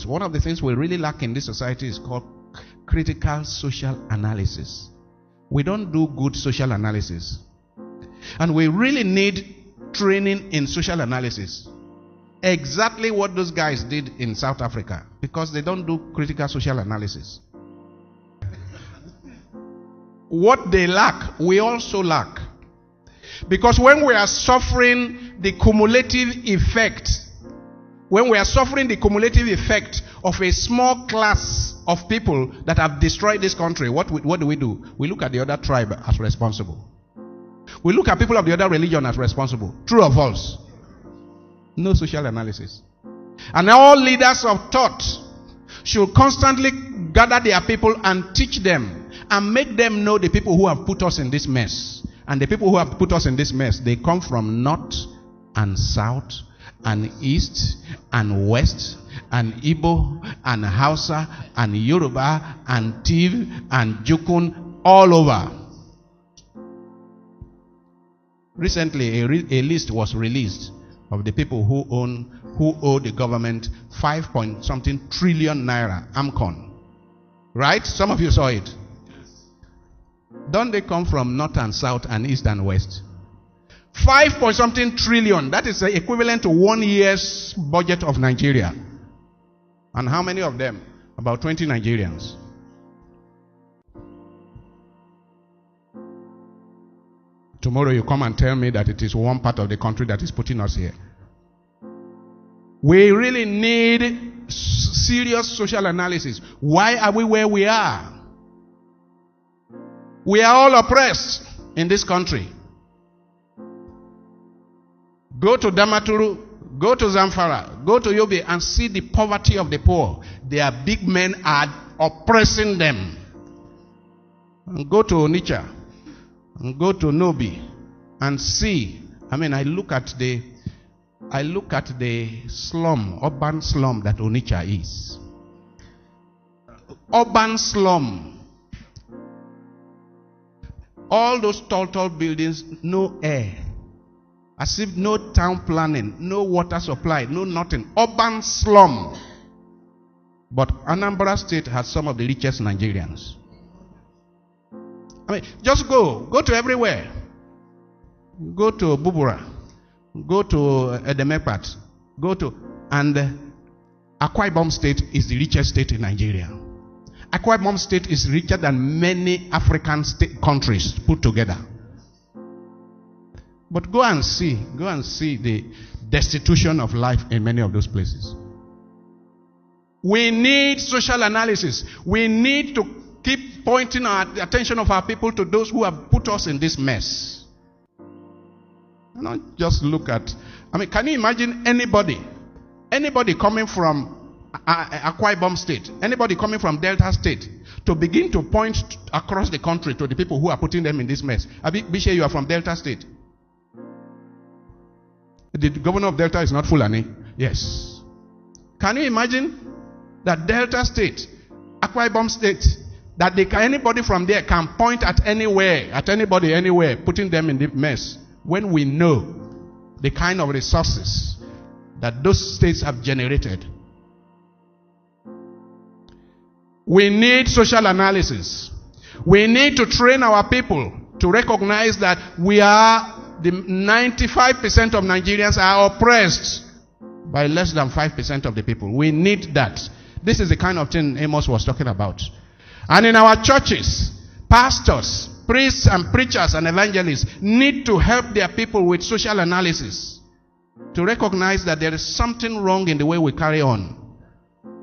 One of the things we really lack in this society is called critical social analysis. We don't do good social analysis. And we really need training in social analysis. Exactly what those guys did in South Africa, because they don't do critical social analysis. What they lack, we also lack. Because when we are suffering the cumulative effect, of a small class of people that have destroyed this country, what do? We look at the other tribe as responsible. We look at people of the other religion as responsible. True or false? No social analysis. And all leaders of thought should constantly gather their people and teach them and make them know the people who have put us in this mess. And the people who have put us in this mess, they come from north and south and east and west and Igbo and Hausa and Yoruba and Tiv and Jukun, all over. Recently, a list was released of the people who owe the government 5-point-something trillion naira, AMCON. Right? Some of you saw it. Don't they come from north and south and east and west? 5-point-something trillion. That is equivalent to 1 year's budget of Nigeria. And how many of them? About 20 Nigerians. Tomorrow you come and tell me that it is one part of the country that is putting us here. We really need serious social analysis. Why are we where we are? We are all oppressed in this country. Go to Damaturu, go to Zamfara, go to Yobe and see the poverty of the poor. Their big men are oppressing them. And go to Onitsha, and go to Nobi and see. I look at the slum, urban slum that Onitsha is. Urban slum. All those tall buildings, no air. As if no town planning, no water supply, no nothing. Urban slum. But Anambra State has some of the richest Nigerians. Just go to everywhere. Go to Bubura. Go to Edemekpat. And Akwa Ibom State is the richest state in Nigeria. Akwa Ibom State is richer than many African countries put together. But go and see the destitution of life in many of those places. We need social analysis. We need to keep pointing our attention of our people to those who have put us in this mess. And not just look at, can you imagine anybody coming from Akwa Ibom State, anybody coming from Delta State, to begin to point across the country to the people who are putting them in this mess? Bishe, you are from Delta State. The governor of Delta is not Fulani. Yes. Can you imagine that Delta State, Akwa Ibom State, that anybody from there can point at anybody anywhere, putting them in the mess, when we know the kind of resources that those states have generated? We need social analysis. We need to train our people to recognize that the 95% of Nigerians are oppressed by less than 5% of the people. We need that. This is the kind of thing Amos was talking about. And in our churches, pastors, priests and preachers and evangelists need to help their people with social analysis, to recognize that there is something wrong in the way we carry on.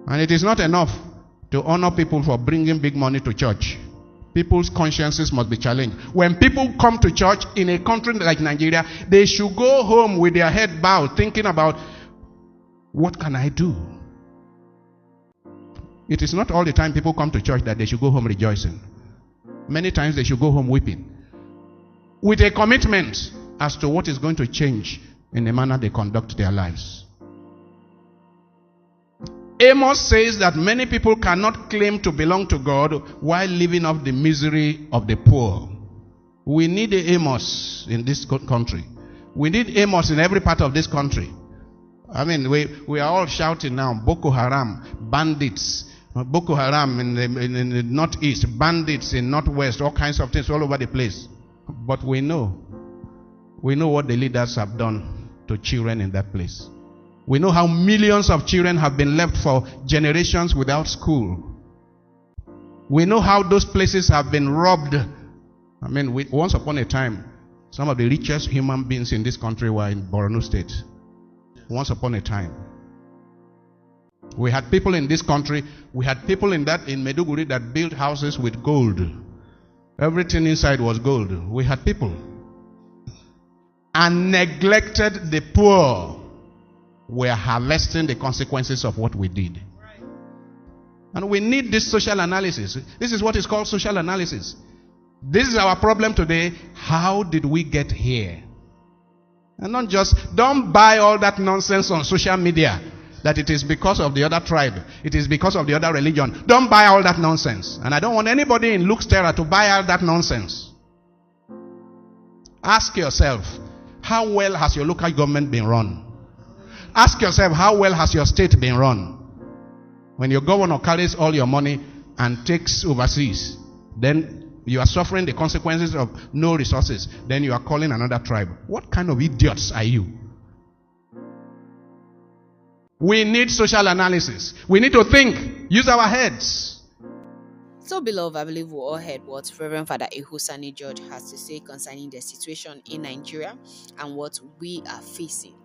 And it is not enough to honor people for bringing big money to church. People's consciences must be challenged. When people come to church in a country like Nigeria, they should go home with their head bowed, thinking about, what can I do? It is not all the time people come to church that they should go home rejoicing. Many times they should go home weeping, with a commitment as to what is going to change in the manner they conduct their lives. Amos says that many people cannot claim to belong to God while living off the misery of the poor. We need a Amos in this country. We need Amos in every part of this country. I mean, we are all shouting now, Boko Haram, bandits, Boko Haram in the northeast, bandits in northwest, all kinds of things all over the place. But we know what the leaders have done to children in that place. We know how millions of children have been left for generations without school. We know how those places have been robbed. I mean, once upon a time, some of the richest human beings in this country were in Borno State. Once upon a time. We had people in this country, we had people in Maiduguri that built houses with gold. Everything inside was gold. We had people. And neglected the poor. We are harvesting the consequences of what we did. And we need this social analysis. This is what is called social analysis. This is our problem today. How did we get here? And don't buy all that nonsense on social media that it is because of the other tribe, it is because of the other religion. Don't buy all that nonsense. And I don't want anybody in Luke's Terra to buy all that nonsense. Ask yourself, how well has your local government been run? Ask yourself, how well has your state been run? When your governor carries all your money and takes overseas, then you are suffering the consequences of no resources. Then you are calling another tribe. What kind of idiots are you? We need social analysis. We need to think, use our heads. So, beloved, I believe we all heard what Reverend Father Ehusani George has to say concerning the situation in Nigeria and what we are facing.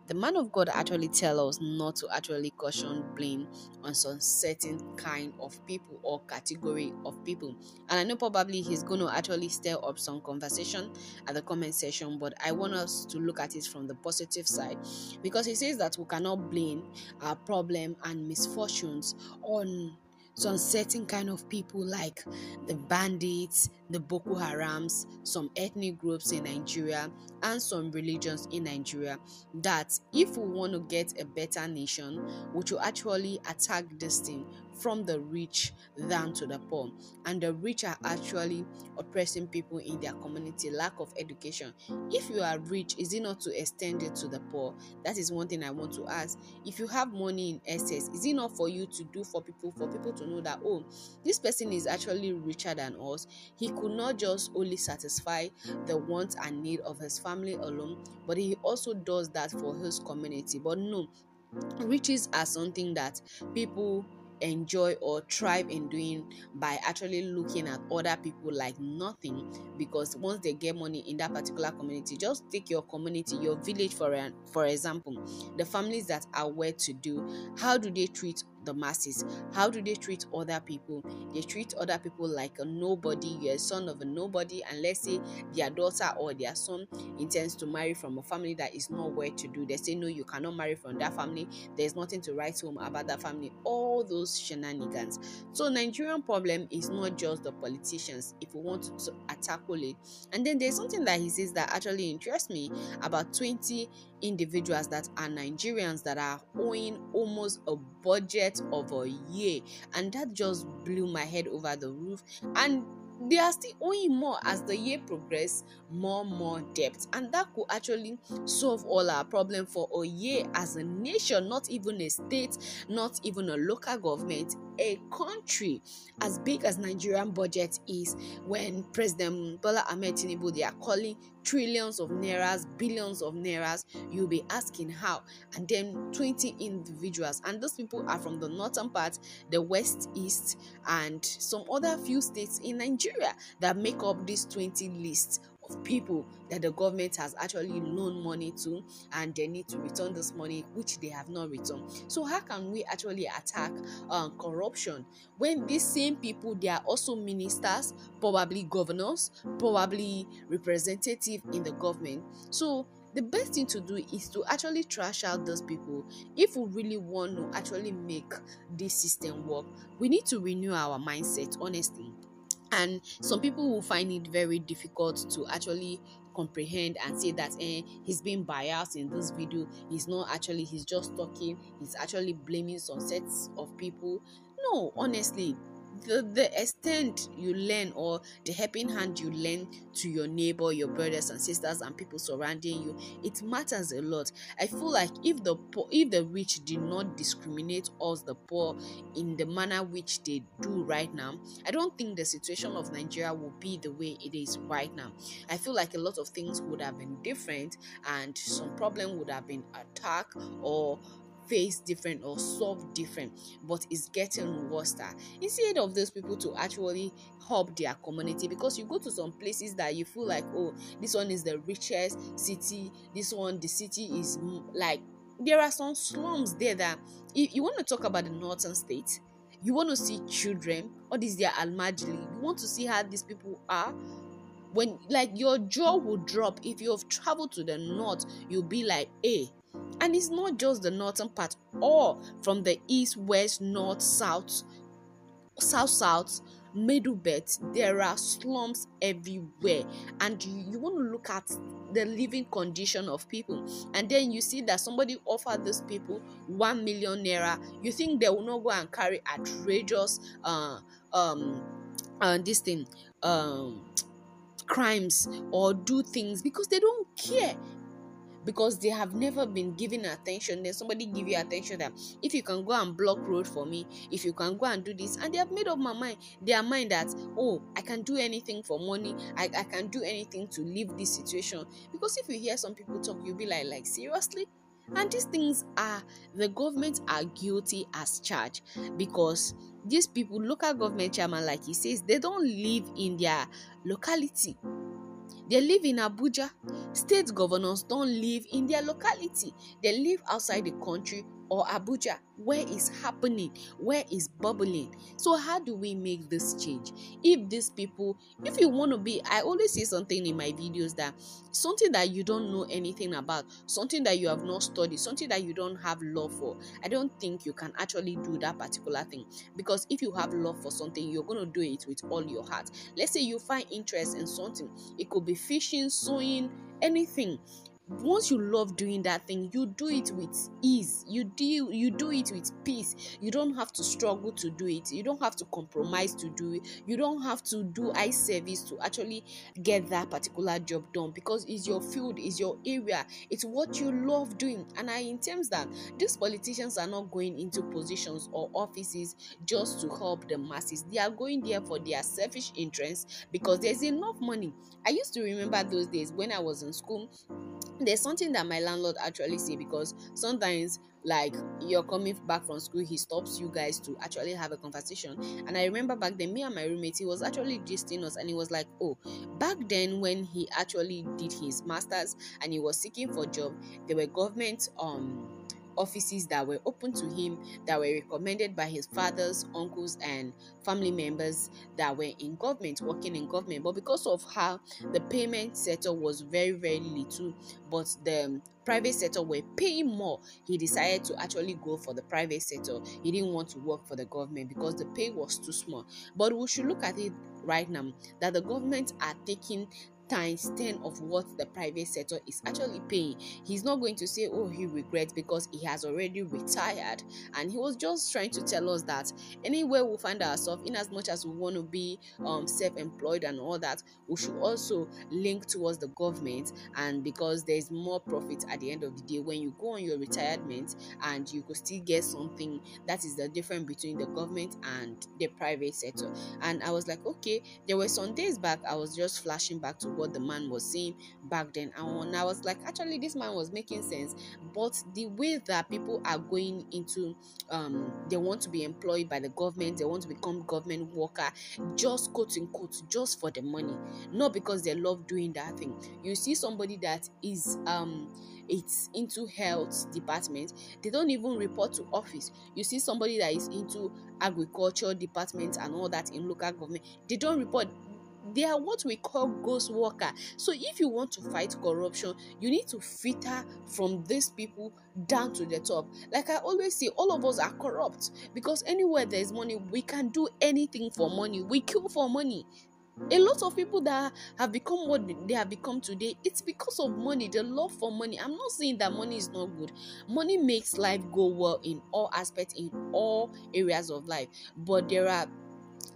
The man of God actually tells us not to actually caution blame on some certain kind of people or category of people. And I know probably he's going to actually stir up some conversation at the comment section, but I want us to look at it from the positive side, because he says that we cannot blame our problem and misfortunes on some certain kind of people like the bandits, the Boko Harams, some ethnic groups in Nigeria, and some religions in Nigeria, that if we want to get a better nation, we should actually attack this thing from the rich down to the poor. And the rich are actually oppressing people in their community, lack of education. If you are rich, is it not to extend it to the poor? That is one thing I want to ask. If you have money in excess, is it not for you to do for people to know that, oh, this person is actually richer than us? He could not just only satisfy the wants and need of his family alone, but he also does that for his community. But no, riches are something that people enjoy or thrive in doing by actually looking at other people like nothing, because once they get money in that particular community, just take your community, your village for example, the families that are well to do, how do they treat the masses? How do they treat other people? They treat other people like a nobody. You're a son of a nobody, and let's say their daughter or their son intends to marry from a family that is not well to do. They say, no, you cannot marry from that family. There's nothing to write home about that family. All those shenanigans. So Nigerian problem is not just the politicians, if we want to tackle it. And then there's something that he says that actually interests me about 20 individuals that are Nigerians that are owing almost a budget of a year, and that just blew my head over the roof. And they are still owing more as the year progresses, more debt, and that could actually solve all our problem for a year as a nation, not even a state, not even a local government, a country as big as Nigerian budget is. When President Bola Ahmed Tinubu, they are calling trillions of nairas, billions of nairas, you'll be asking how. And then 20 individuals, and those people are from the northern part, the west, east, and some other few states in Nigeria that make up this 20 list of people that the government has actually loaned money to, and they need to return this money which they have not returned. So how can we actually attack corruption when these same people, they are also ministers, probably governors, probably representative in the government? So the best thing to do is to actually trash out those people. If we really want to actually make this system work, we need to renew our mindset, honestly. And some people will find it very difficult to actually comprehend and say that he's being biased in this video. He's just talking, he's actually blaming some sets of people. No, honestly, the extent you lend, or the helping hand you lend to your neighbor, your brothers and sisters and people surrounding you, it matters a lot. I feel like if the rich did not discriminate us the poor in the manner which they do right now, I don't think the situation of Nigeria will be the way it is right now. I feel like a lot of things would have been different, and some problem would have been attacked or face different or solve different, but it's getting worse. Instead of those people to actually help their community, because you go to some places that you feel like, oh, this one is the richest city, this one, the city is like, there are some slums there that if you want to talk about the northern states, you want to see children, all these their almajili, you want to see how these people are, when like your jaw will drop. If you have traveled to the north, you'll be like, hey. And it's not just the northern part, or from the east, west, north, south, middle belt, there are slums everywhere. And you want to look at the living condition of people, and then you see that somebody offered these people 1 million naira. You think they will not go and carry outrageous this thing, crimes, or do things, because they don't care, because they have never been given attention. Then somebody give you attention that if you can go and block road for me, if you can go and do this, and they have made up their mind that, oh, I can do anything for money, I can do anything to leave this situation. Because if you hear some people talk, you'll be like seriously. And these things are, the government are guilty as charged, because these people, local government chairman, like he says, they don't live in their locality, they live in Abuja. State governors don't live in their locality. They live outside the country or Abuja, where is happening, where is bubbling. So how do we make this change? If these people, if you want to be, I always say something in my videos, that something that you don't know anything about, something that you have not studied, something that you don't have love for, I don't think you can actually do that particular thing. Because if you have love for something, you're going to do it with all your heart. Let's say you find interest in something, it could be fishing, sewing, anything. Once you love doing that thing, you do it with ease, you do it with peace. You don't have to struggle to do it, you don't have to compromise to do it, you don't have to do eye service to actually get that particular job done, because it's your field, it's your area, it's what you love doing. And I in terms that these politicians are not going into positions or offices just to help the masses, they are going there for their selfish interests, because there's enough money. I used to remember those days when I was in school. There's something that my landlord actually say, because sometimes like you're coming back from school, he stops you guys to actually have a conversation. And I remember back then, me and my roommate, he was actually gisting us, and he was like, oh, back then when he actually did his masters and he was seeking for job, there were government offices that were open to him, that were recommended by his fathers, uncles, and family members that were in government, working in government. But because of how the payment sector was very, very little, but the private sector were paying more, he decided to actually go for the private sector. He didn't want to work for the government because the pay was too small. But we should look at it right now, that the government are taking times 10 of what the private sector is actually paying. He's not going to say, oh, he regrets, because he has already retired. And he was just trying to tell us that anywhere we find ourselves, in as much as we want to be self-employed and all that, we should also link towards the government. And because there's more profit at the end of the day when you go on your retirement, and you could still get something. That is the difference between the government and the private sector. And I was like, okay. There were some days back, I was just flashing back to what the man was saying back then, and I was like, actually this man was making sense. But the way that people are going into they want to be employed by the government, they want to become government worker, just quote unquote, just for the money, not because they love doing that thing. You see somebody that is it's into health department, they don't even report to office. You see somebody that is into agriculture department and all that in local government, they don't report. They are what we call ghost worker. So if you want to fight corruption, you need to filter from these people down to the top. Like I always say, all of us are corrupt, because anywhere there's money, we can do anything for money. We kill for money. A lot of people that have become what they have become today, it's because of money, the love for money. I'm not saying that money is not good. Money makes life go well in all aspects, in all areas of life. But there are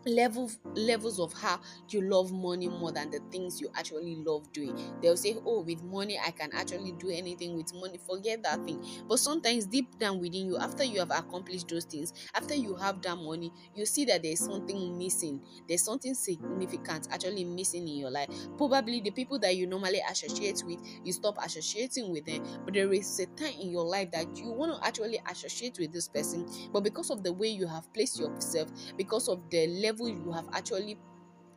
levels of how you love money more than the things you actually love doing. They'll say, oh, with money I can actually do anything. With money, forget that thing. But sometimes deep down within you, after you have accomplished those things, after you have that money, you see that there's something missing. There's something significant actually missing in your life. Probably the people that you normally associate with, you stop associating with them. But there is a time in your life that you want to actually associate with this person, but because of the way you have placed yourself, because of the level you have actually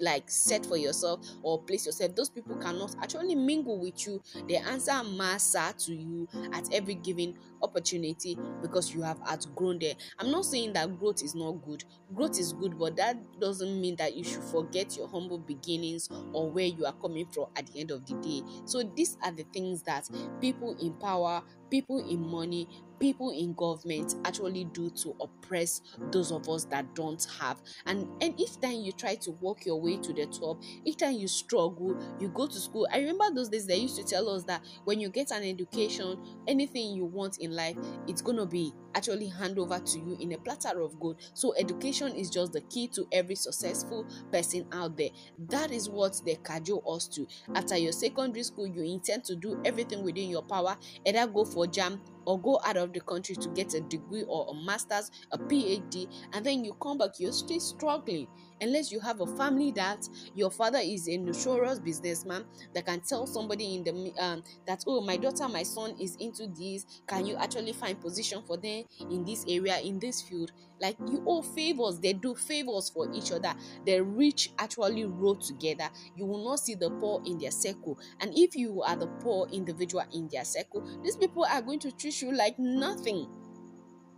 like set for yourself or place yourself, those people cannot actually mingle with you. They answer massa to you at every given opportunity because you have outgrown there. I'm not saying that growth is not good. Growth is good, but that doesn't mean that you should forget your humble beginnings or where you are coming from at the end of the day. So these are the things that people in power, people in money, people in government actually do to oppress those of us that don't have. And each time you try to work your way to the top, each time you struggle, you go to school. I remember those days they used to tell us that when you get an education, anything you want in life, it's gonna be actually hand over to you in a platter of gold. So education is just the key to every successful person out there. That is what they cajole us to. After your secondary school, you intend to do everything within your power, either go for jam or go out of the country to get a degree or a master's, a PhD, and then you come back, you're still struggling. Unless you have a family that your father is a notorious businessman that can tell somebody in the that, oh, my daughter, my son is into this, can you actually find position for them in this area, in this field? Like, you owe favors. They do favors for each other. The rich actually roll together. You will not see the poor in their circle, and if you are the poor individual in their circle, these people are going to treat you like nothing.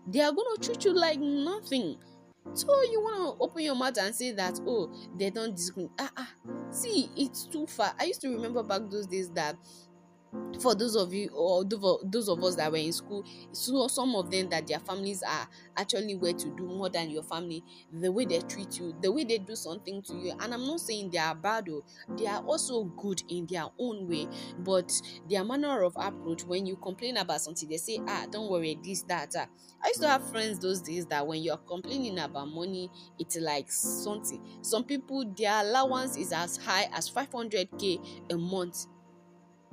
They are going to treat you like nothing. So you want to open your mouth and say that, oh, they don't discriminate. See, it's too far. I used to remember back those days that for those of you or those of us that were in school, so some of them that their families are actually where to do more than your family, the way they treat you, the way they do something to you. And I'm not saying they are bad, though. They are also good in their own way, but their manner of approach, when you complain about something, they say, don't worry, this, that. I used to have friends those days that when you're complaining about money, it's like something. Some people, their allowance is as high as 500k a month.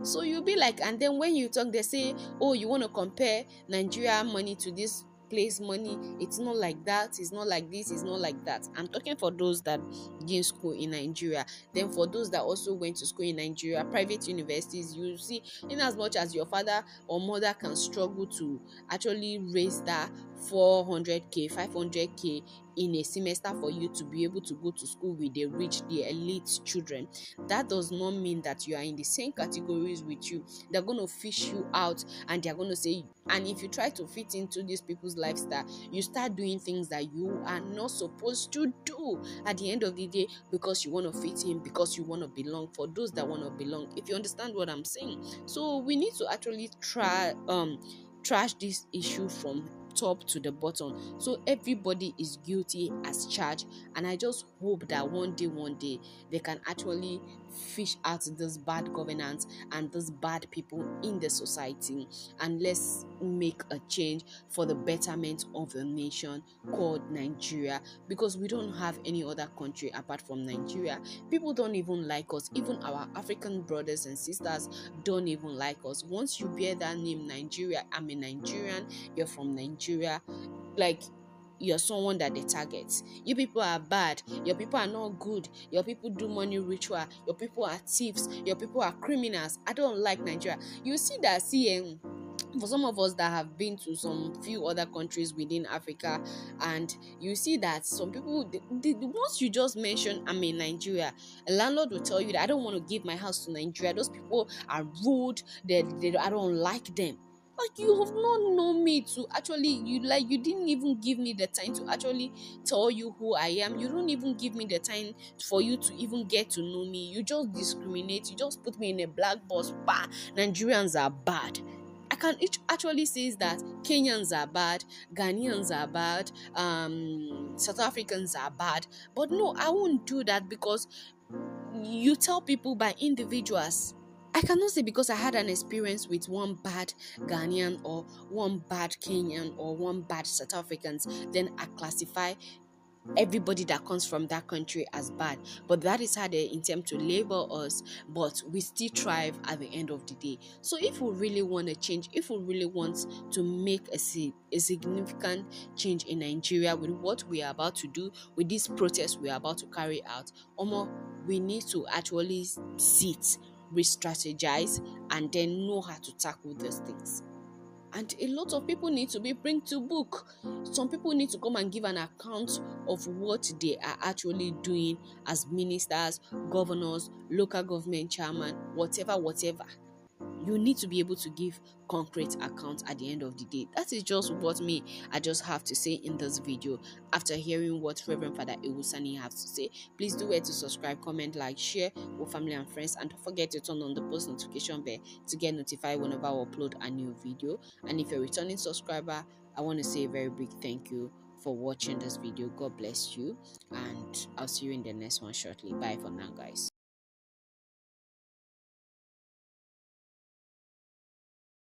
So you'll be like, and then when you talk, they say, oh, you want to compare Nigeria money to this place money. It's not like that, it's not like this, it's not like that. I'm talking for those that didn't school in Nigeria. Then for those that also went to school in Nigeria, private universities, you see, in as much as your father or mother can struggle to actually raise that 400k, 500k in a semester for you to be able to go to school with the rich, the elite children, that does not mean that you are in the same categories with you. They're going to fish you out, and they're going to say, and if you try to fit into these people's lifestyle, you start doing things that you are not supposed to do at the end of the day, because you want to fit in, because you want to belong. For those that want to belong, if you understand what I'm saying. So we need to actually trash this issue from top to the bottom, so everybody is guilty as charged. And I just hope that one day they can actually fish out this bad governance and these bad people in the society, and let's make a change for the betterment of the nation called Nigeria, because we don't have any other country apart from Nigeria. People don't even like us. Even our African brothers and sisters don't even like us. Once you bear that name Nigeria, I'm a Nigerian, you're from Nigeria, like, you're someone that they target. You people are bad, your people are not good, your people do money ritual, your people are thieves, your people are criminals. I don't like Nigeria. You see that, for some of us that have been to some few other countries within Africa, and you see that some people, once you just mention I'm in Nigeria, a landlord will tell you that I don't want to give my house to Nigeria. Those people are rude. I don't like them. Like, you have not known me to actually, you didn't even give me the time to actually tell you who I am. You don't even give me the time for you to even get to know me. You just discriminate. You just put me in a black box. Bah, Nigerians are bad. I can actually say that Kenyans are bad, Ghanaians are bad, South Africans are bad. But no, I won't do that, because you tell people by individuals. I cannot say because I had an experience with one bad Ghanaian or one bad Kenyan or one bad South Africans, then I classify everybody that comes from that country as bad, but that is how they intend to label us, but we still thrive at the end of the day. So if we really want to change, if we really want to make a significant change in Nigeria with what we are about to do, with this protest we are about to carry out, we need to actually sit, re-strategize, and then know how to tackle these things. And a lot of people need to be bring to book. Some people need to come and give an account of what they are actually doing as ministers, governors, local government chairman, whatever. You need to be able to give concrete accounts at the end of the day. That is just what I just have to say in this video. After hearing what Reverend Father Ehusani has to say, please do wait to subscribe, comment, like, share with family and friends, and don't forget to turn on the post notification bell to get notified whenever I upload a new video. And if you're a returning subscriber, I want to say a very big thank you for watching this video. God bless you, and I'll see you in the next one shortly. Bye for now, guys.